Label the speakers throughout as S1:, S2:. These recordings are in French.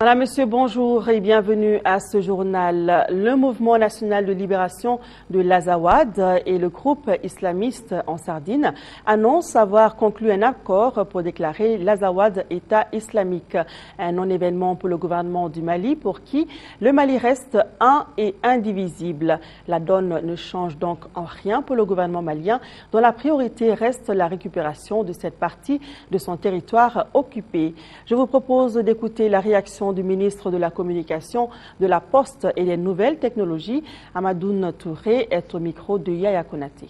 S1: Madame, Monsieur, bonjour et bienvenue à ce journal. Le Mouvement national de libération de l'Azawad et le groupe islamiste en Sardine annoncent avoir conclu un accord pour déclarer l'Azawad État islamique. Un non-événement pour le gouvernement du Mali pour qui le Mali reste un et indivisible. La donne ne change donc en rien pour le gouvernement malien dont la priorité reste la récupération de cette partie de son territoire occupé. Je vous propose d'écouter la réaction du ministre de la Communication, de la Poste et des Nouvelles Technologies, Amadoune Touré, est au micro de Yaya Konaté.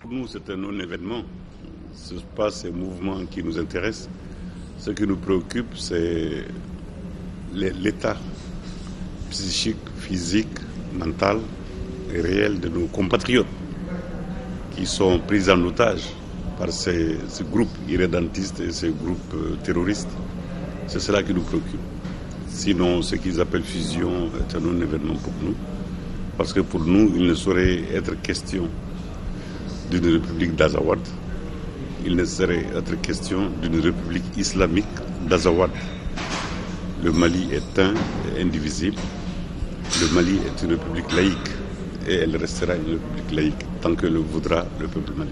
S2: Pour nous, c'est un non-événement. Ce n'est pas ces mouvements qui nous intéressent. Ce qui nous préoccupe, c'est l'état psychique, physique, mental et réel de nos compatriotes qui sont pris en otage par ces groupes irrédentistes et ces groupes terroristes. C'est cela qui nous préoccupe. Sinon, ce qu'ils appellent fusion est un non-événement pour nous. Parce que pour nous, il ne saurait être question d'une république d'Azawad. Il ne saurait être question d'une république islamique d'Azawad. Le Mali est un et indivisible. Le Mali est une république laïque. Et elle restera une république laïque tant que le voudra le peuple malien.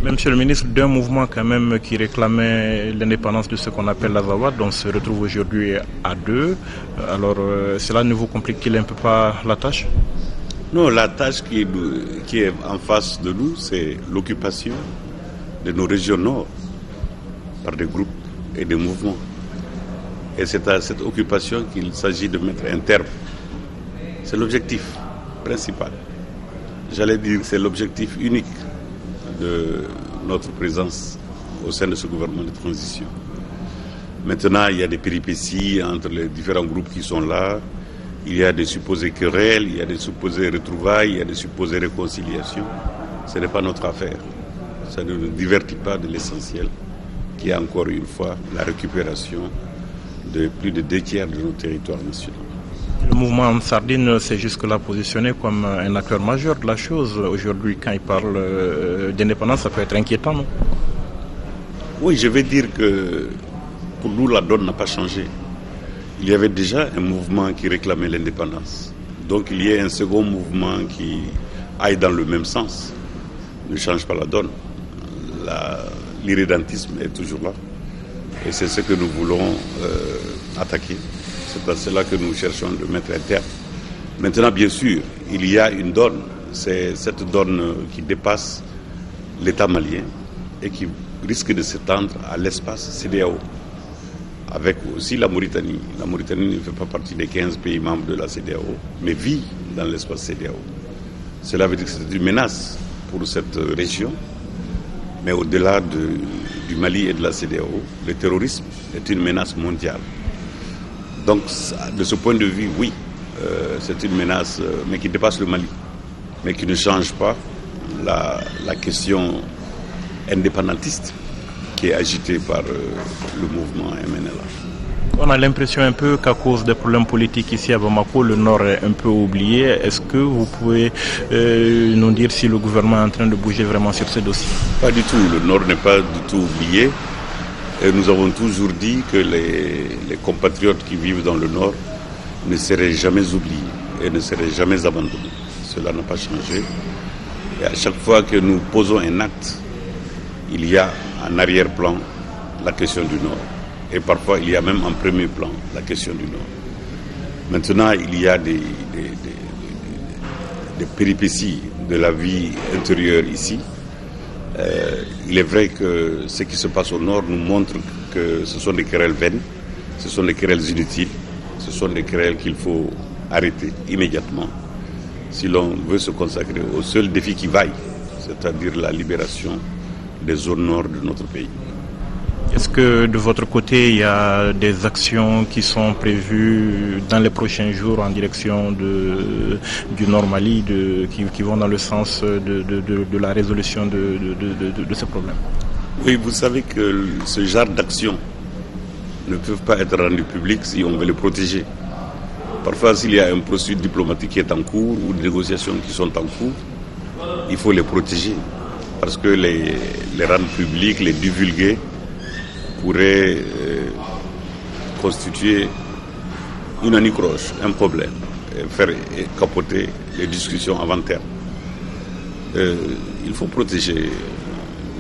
S3: Monsieur le ministre, d'un mouvement quand même qui réclamait l'indépendance de ce qu'on appelle l'Azawad, on se retrouve aujourd'hui à deux. Alors cela ne vous complique-t-il un peu pas la tâche?
S2: Non, la tâche qui est en face de nous, c'est l'occupation de nos régions nord par des groupes et des mouvements. Et c'est à cette occupation qu'il s'agit de mettre un terme. C'est l'objectif principal. J'allais dire que c'est l'objectif unique de notre présence au sein de ce gouvernement de transition. Maintenant, il y a des péripéties entre les différents groupes qui sont là. Il y a des supposées querelles, il y a des supposées retrouvailles, il y a des supposées réconciliations. Ce n'est pas notre affaire. Ça ne nous divertit pas de l'essentiel, qui est encore une fois la récupération de plus de 2/3 de nos territoires nationaux.
S3: Le mouvement en Sardine s'est jusque-là positionné comme un acteur majeur de la chose. Aujourd'hui, quand il parle d'indépendance, ça peut être inquiétant, non?
S2: Oui, je vais dire que pour nous, la donne n'a pas changé. Il y avait déjà un mouvement qui réclamait l'indépendance. Donc il y a un second mouvement qui aille dans le même sens. Ne change pas la donne. L'irrédentisme est toujours là. Et c'est ce que nous voulons attaquer. C'est à cela que nous cherchons de mettre un terme. Maintenant, bien sûr, il y a une donne. C'est cette donne qui dépasse l'État malien et qui risque de s'étendre à l'espace CEDEAO. Avec aussi la Mauritanie. La Mauritanie ne fait pas partie des 15 pays membres de la CEDEAO, mais vit dans l'espace CEDEAO. Cela veut dire que c'est une menace pour cette région. Mais au-delà du Mali et de la CEDEAO, le terrorisme est une menace mondiale. Donc, de ce point de vue, oui, c'est une menace, mais qui dépasse le Mali, mais qui ne change pas la question indépendantiste qui est agitée par le mouvement MNLA.
S3: On a l'impression un peu qu'à cause des problèmes politiques ici à Bamako, le Nord est un peu oublié. Est-ce que vous pouvez nous dire si le gouvernement est en train de bouger vraiment sur ce dossier?
S2: Pas du tout, le Nord n'est pas du tout oublié. Et nous avons toujours dit que les compatriotes qui vivent dans le Nord ne seraient jamais oubliés et ne seraient jamais abandonnés. Cela n'a pas changé. Et à chaque fois que nous posons un acte, il y a en arrière-plan la question du Nord. Et parfois, il y a même en premier plan la question du Nord. Maintenant, il y a des péripéties de la vie intérieure ici. Il est vrai que ce qui se passe au Nord nous montre que ce sont des querelles vaines, ce sont des querelles inutiles, ce sont des querelles qu'il faut arrêter immédiatement si l'on veut se consacrer au seul défi qui vaille, c'est-à-dire la libération des zones nord de notre pays.
S3: Est-ce que de votre côté, il y a des actions qui sont prévues dans les prochains jours en direction du Nord Mali qui vont dans le sens de la résolution de ce problème?
S2: Oui, vous savez que ce genre d'actions ne peuvent pas être rendues publiques si on veut les protéger. Parfois, s'il y a un processus diplomatique qui est en cours ou des négociations qui sont en cours, il faut les protéger. Parce que les rendre publics, les divulguer, pourrait constituer une anicroche, un problème, et faire capoter les discussions avant terme. Il faut protéger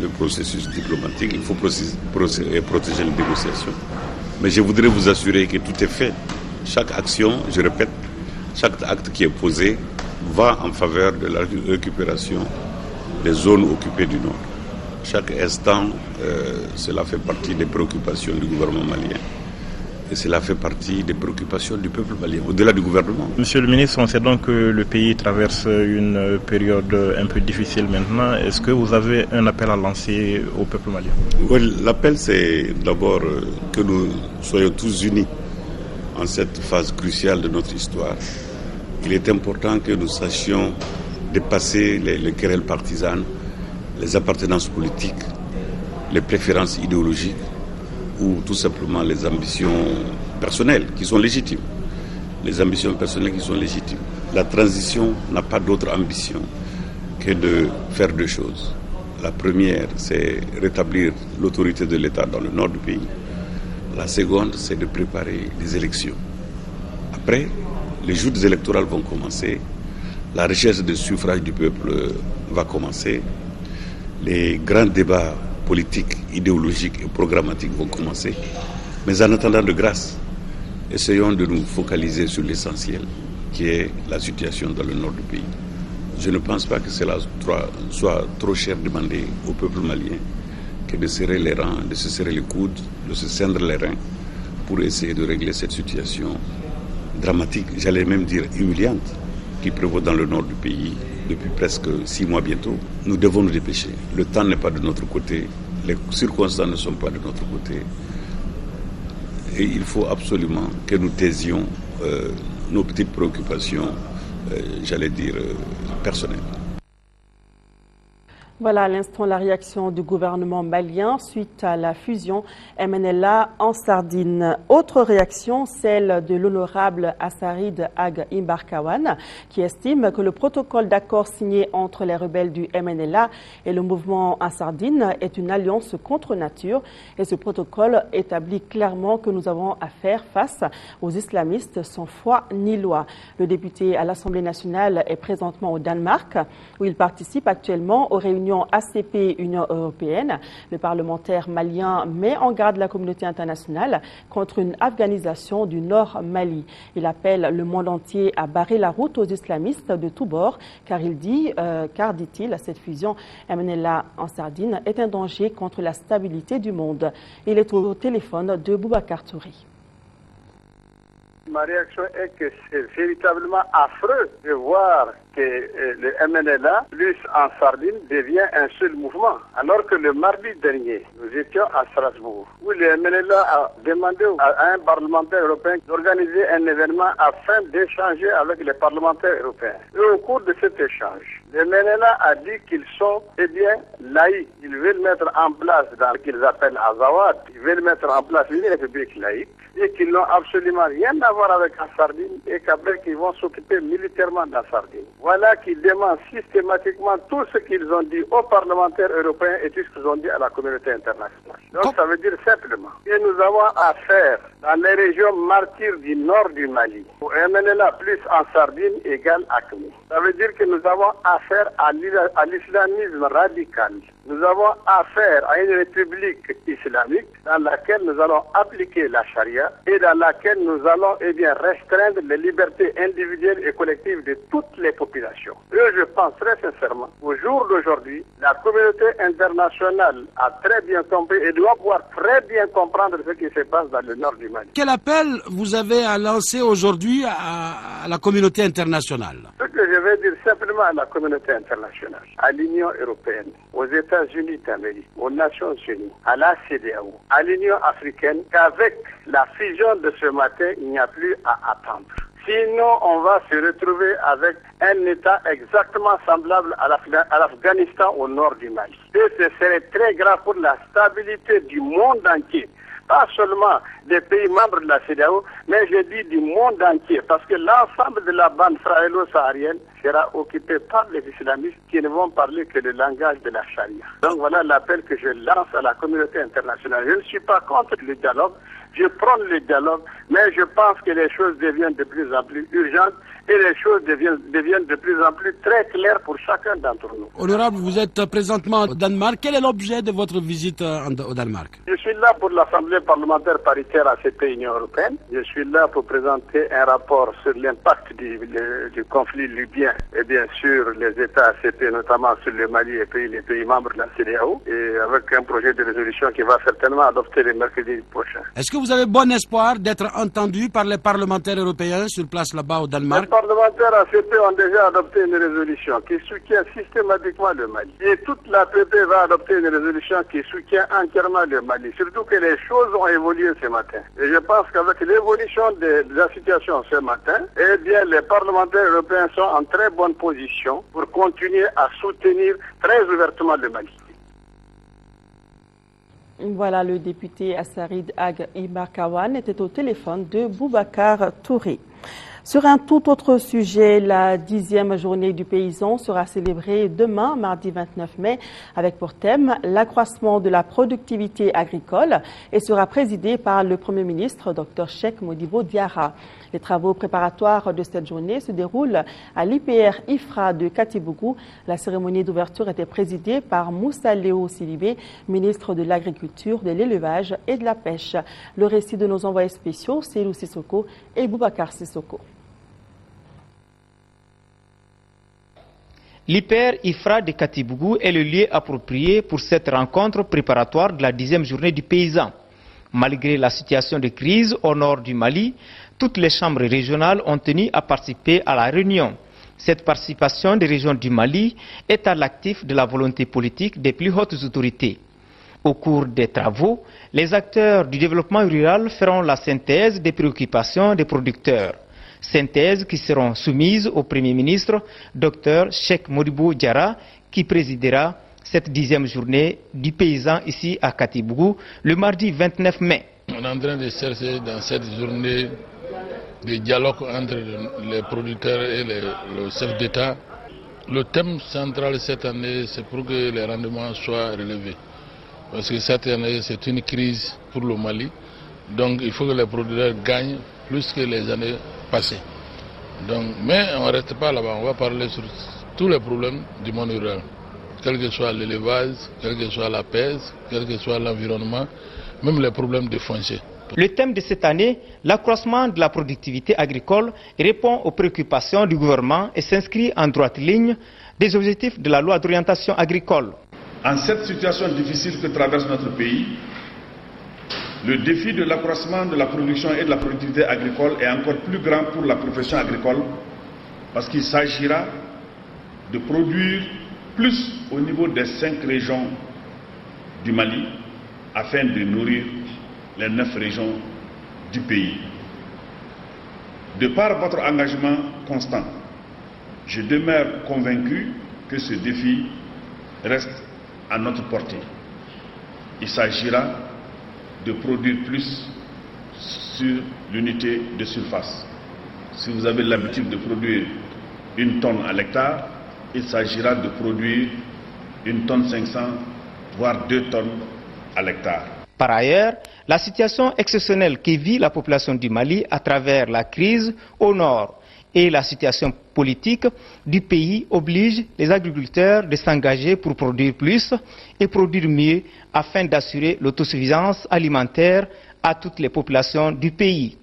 S2: le processus diplomatique, il faut protéger les négociations. Mais je voudrais vous assurer que tout est fait. Chaque action, je répète, chaque acte qui est posé va en faveur de la récupération des zones occupées du Nord. Chaque instant, cela fait partie des préoccupations du gouvernement malien. Et cela fait partie des préoccupations du peuple malien, au-delà du gouvernement.
S3: Monsieur le ministre, on sait donc que le pays traverse une période un peu difficile maintenant. Est-ce que vous avez un appel à lancer au peuple malien?
S2: Oui, l'appel, c'est d'abord que nous soyons tous unis en cette phase cruciale de notre histoire. Il est important que nous sachions dépasser les querelles partisanes, les appartenances politiques, les préférences idéologiques ou tout simplement les ambitions personnelles qui sont légitimes. Les ambitions personnelles qui sont légitimes. La transition n'a pas d'autre ambition que de faire deux choses. La première, c'est rétablir l'autorité de l'État dans le nord du pays. La seconde, c'est de préparer les élections. Après, les joutes électorales vont commencer. La recherche de suffrage du peuple va commencer. Les grands débats politiques, idéologiques et programmatiques vont commencer. Mais en attendant de grâce, essayons de nous focaliser sur l'essentiel, qui est la situation dans le nord du pays. Je ne pense pas que cela soit trop cher demandé au peuple malien que de serrer les rangs, de se serrer les coudes, de se cendre les reins pour essayer de régler cette situation dramatique, j'allais même dire humiliante, qui prévaut dans le nord du pays depuis presque 6 mois bientôt. Nous devons nous dépêcher. Le temps n'est pas de notre côté, les circonstances ne sont pas de notre côté. Et il faut absolument que nous taisions nos petites préoccupations, j'allais dire, personnelles.
S1: Voilà à l'instant la réaction du gouvernement malien suite à la fusion MNLA en Sardine. Autre réaction, celle de l'honorable Assarid Ag Imbarkawan, qui estime que le protocole d'accord signé entre les rebelles du MNLA et le mouvement en Sardine est une alliance contre nature. Et ce protocole établit clairement que nous avons à faire face aux islamistes sans foi ni loi. Le député à l'Assemblée nationale est présentement au Danemark, où il participe actuellement aux réunions ACP Union européenne. Le parlementaire malien met en garde la communauté internationale contre une afghanisation du Nord Mali. Il appelle le monde entier à barrer la route aux islamistes de tous bords, car dit-il, cette fusion MNLA en Sardine est un danger contre la stabilité du monde. Il est au téléphone de Boubacar Touré.
S4: Ma réaction est que c'est véritablement affreux de voir que le MNLA plus en Sardine devient un seul mouvement. Alors que le mardi dernier, nous étions à Strasbourg, où le MNLA a demandé à un parlementaire européen d'organiser un événement afin d'échanger avec les parlementaires européens. Et au cours de cet échange, le MNLA a dit qu'ils sont laïcs. Ils veulent mettre en place, dans ce qu'ils appellent Azawad, ils veulent mettre en place une république laïque et qu'ils n'ont absolument rien à voir avec la Sardine et qu'après qu'ils vont s'occuper militairement de la Sardine. Voilà qu'ils demandent systématiquement tout ce qu'ils ont dit aux parlementaires européens et tout ce qu'ils ont dit à la communauté internationale. Donc ça veut dire simplement que nous avons affaire dans les régions martyres du nord du Mali, où MNLA plus en Sardine égale ACMI. Ça veut dire que nous avons affaire à l'islamisme radical. Nous avons affaire à une république islamique dans laquelle nous allons appliquer la charia et dans laquelle nous allons restreindre les libertés individuelles et collectives de toutes les populations. Et je pense très sincèrement, au jour d'aujourd'hui, la communauté internationale a très bien compris et doit pouvoir très bien comprendre ce qui se passe dans le nord du Mali.
S5: Quel appel vous avez à lancer aujourd'hui à la communauté internationale?
S4: Ce que je vais dire simplement à la communauté internationale, à l'Union européenne, aux États-Unis d'Amérique, aux Nations Unies, à la CEDEAO, à l'Union africaine, qu'avec la fusion de ce matin, il n'y a plus à attendre. Sinon, on va se retrouver avec un État exactement semblable à l'Afghanistan au nord du Mali. Et ce serait très grave pour la stabilité du monde entier. Pas seulement des pays membres de la CEDEAO, mais je dis du monde entier, parce que l'ensemble de la bande sahélo-saharienne sera occupé par les islamistes qui ne vont parler que le langage de la charia. Donc voilà l'appel que je lance à la communauté internationale. Je ne suis pas contre le dialogue, Je prends le dialogue, mais je pense que les choses deviennent de plus en plus urgentes et les choses deviennent de plus en plus très claires pour chacun d'entre nous.
S5: Honorable, vous êtes présentement au Danemark. Quel est l'objet de votre visite au Danemark?
S4: Je suis là pour l'Assemblée parlementaire paritaire ACP-Union européenne. Je suis là pour présenter un rapport sur l'impact du conflit libyen et bien sûr les États ACP, notamment sur le Mali et les pays membres de la CEDEAO, et avec un projet de résolution qui va certainement adopter le mercredi prochain.
S5: Est-ce que vous avez bon espoir d'être entendu par les parlementaires européens sur place là-bas au Danemark?
S4: Les parlementaires ACP ont déjà adopté une résolution qui soutient systématiquement le Mali. Et toute l'APP va adopter une résolution qui soutient entièrement le Mali. Surtout que les choses ont évolué ce matin. Et je pense qu'avec l'évolution de la situation ce matin, eh bien, les parlementaires européens sont en très bonne position pour continuer à soutenir très ouvertement le Mali.
S1: Voilà, le député Assarid Ag Ibarkawan était au téléphone de Boubacar Touré. Sur un tout autre sujet, la 10e journée du paysan sera célébrée demain, mardi 29 mai, avec pour thème l'accroissement de la productivité agricole et sera présidée par le Premier ministre, Dr Cheikh Modibo Diarra. Les travaux préparatoires de cette journée se déroulent à l'IPR IFRA de Katibougou. La cérémonie d'ouverture était présidée par Moussa Léo Silibé, ministre de l'Agriculture, de l'Élevage et de la Pêche. Le récit de nos envoyés spéciaux, Célou Sissoko et Boubacar Sissoko.
S6: L'IPR IFRA de Katibougou est le lieu approprié pour cette rencontre préparatoire de la 10e journée du paysan. Malgré la situation de crise au nord du Mali, toutes les chambres régionales ont tenu à participer à la réunion. Cette participation des régions du Mali est à l'actif de la volonté politique des plus hautes autorités. Au cours des travaux, les acteurs du développement rural feront la synthèse des préoccupations des producteurs. Synthèse qui seront soumises au Premier ministre, Dr Cheikh Modibo Diarra, qui présidera cette 10e journée du paysan ici à Katibougou le mardi 29 mai.
S7: On est en train de chercher dans cette journée de dialogue entre les producteurs et le chef d'État. Le thème central cette année, c'est pour que les rendements soient relevés. Parce que cette année, c'est une crise pour le Mali. Donc il faut que les producteurs gagnent plus que les années passées. Donc, mais on ne reste pas là-bas, on va parler sur tous les problèmes du monde rural. Quel que soit l'élevage, quelle que soit la pêche, quel que soit l'environnement, même les problèmes de foncier.
S6: Le thème de cette année, l'accroissement de la productivité agricole, répond aux préoccupations du gouvernement et s'inscrit en droite ligne des objectifs de la loi d'orientation agricole.
S8: En cette situation difficile que traverse notre pays, le défi de l'accroissement de la production et de la productivité agricole est encore plus grand pour la profession agricole parce qu'il s'agira de produire plus au niveau des 5 régions du Mali afin de nourrir les 9 régions du pays. De par votre engagement constant, je demeure convaincu que ce défi reste à notre portée. Il s'agira de produire plus sur l'unité de surface. Si vous avez l'habitude de produire 1 tonne à l'hectare, il s'agira de produire 1 tonne 500, voire 2 tonnes à l'hectare.
S6: Par ailleurs, la situation exceptionnelle que vit la population du Mali à travers la crise au nord et la situation politique du pays oblige les agriculteurs de s'engager pour produire plus et produire mieux afin d'assurer l'autosuffisance alimentaire à toutes les populations du pays.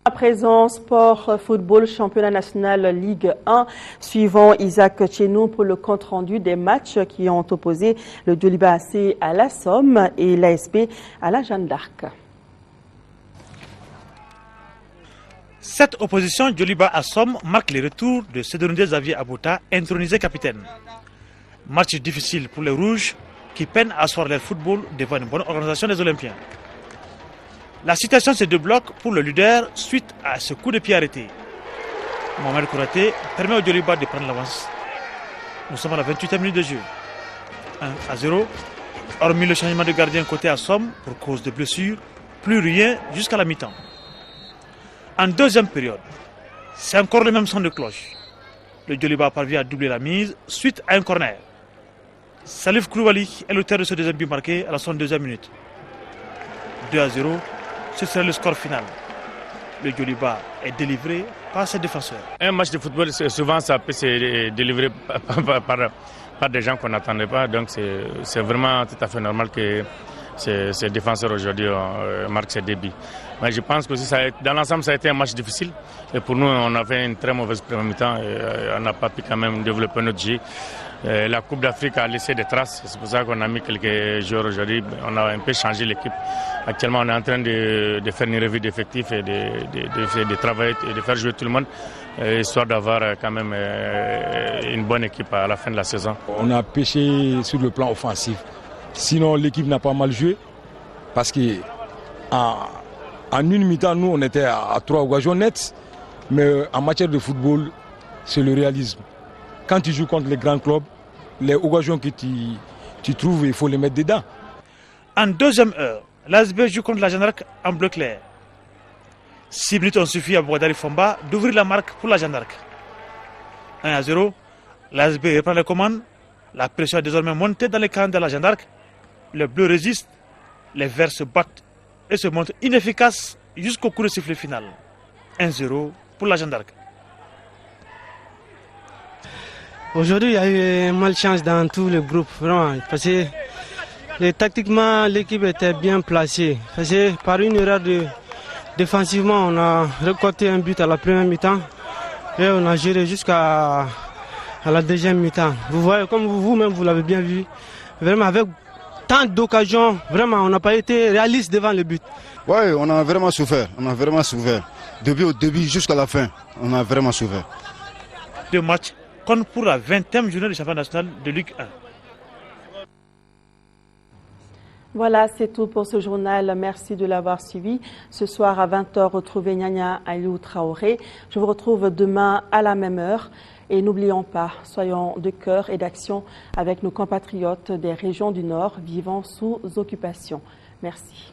S1: À présent, sport, football, championnat national Ligue 1. Suivant Isaac Tchenou pour le compte-rendu des matchs qui ont opposé le Djoliba AC à la Somme et l'ASP à la Jeanne d'Arc.
S9: Cette opposition Djoliba à Somme marque le retour de Sédonide Xavier Abouta, intronisé capitaine. Match difficile pour les Rouges qui peinent à asseoir leur football devant une bonne organisation des Olympiens. La situation se débloque pour le leader suite à ce coup de pied arrêté. Mohamed Kouraté permet au Djoliba de prendre l'avance. Nous sommes à la 28e minute de jeu. 1-0. Hormis le changement de gardien côté à Somme pour cause de blessure, plus rien jusqu'à la mi-temps. En deuxième période, c'est encore le même son de cloche. Le Djoliba parvient à doubler la mise suite à un corner. Salif Koulibaly est l'auteur de ce deuxième but marqué à la 62e minute. 2-0, ce sera le score final. Le Djoliba est délivré par ses défenseurs.
S10: Un match de football, souvent, ça peut se délivrer par des gens qu'on n'attendait pas. Donc, c'est vraiment tout à fait normal que ces défenseurs aujourd'hui marquent ces débits. Mais je pense que dans l'ensemble, ça a été un match difficile. Et pour nous, on avait une très mauvaise première mi-temps. On n'a pas pu quand même développer notre jeu. La Coupe d'Afrique a laissé des traces. C'est pour ça qu'on a mis quelques joueurs aujourd'hui. On a un peu changé l'équipe. Actuellement, on est en train de faire une revue d'effectifs et de travailler et de faire jouer tout le monde, histoire d'avoir quand même une bonne équipe à la fin de la saison.
S11: On a pêché sur le plan offensif. Sinon, l'équipe n'a pas mal joué. Parce qu'en une mi-temps, nous, on était à 3 occasions nettes. Mais en matière de football, c'est le réalisme. Quand tu joues contre les grands clubs, les occasions que tu trouves, il faut les mettre dedans.
S9: En deuxième heure, l'ASB joue contre la Jeanne d'Arc en bleu clair. 6 minutes ont suffi à Bouadari Fomba d'ouvrir la marque pour la Jeanne d'Arc. 1-0, l'ASB reprend les commandes. La pression est désormais montée dans les camps de la Jeanne d'Arc. Les bleus résistent, les verts se battent et se montrent inefficaces jusqu'au coup de sifflet final. 1-0 pour la Jeanne d'Arc.
S12: Aujourd'hui, il y a eu malchance dans tout le groupe, vraiment, parce que tactiquement, l'équipe était bien placée. Parce que par une erreur défensivement, on a récolté un but à la première mi-temps et on a géré jusqu'à la deuxième mi-temps. Vous voyez, comme vous-même, vous l'avez bien vu, vraiment avec tant d'occasions, vraiment, on n'a pas été réaliste devant le but.
S13: Oui, on a vraiment souffert, Depuis au début jusqu'à la fin, on a vraiment souffert.
S9: 2 matchs comptent pour la 20e journée du championnat national de Ligue 1.
S1: Voilà, c'est tout pour ce journal. Merci de l'avoir suivi. Ce soir à 20h, retrouvez Nyanya Aliou Traoré. Je vous retrouve demain à la même heure. Et n'oublions pas, soyons de cœur et d'action avec nos compatriotes des régions du Nord vivant sous occupation. Merci.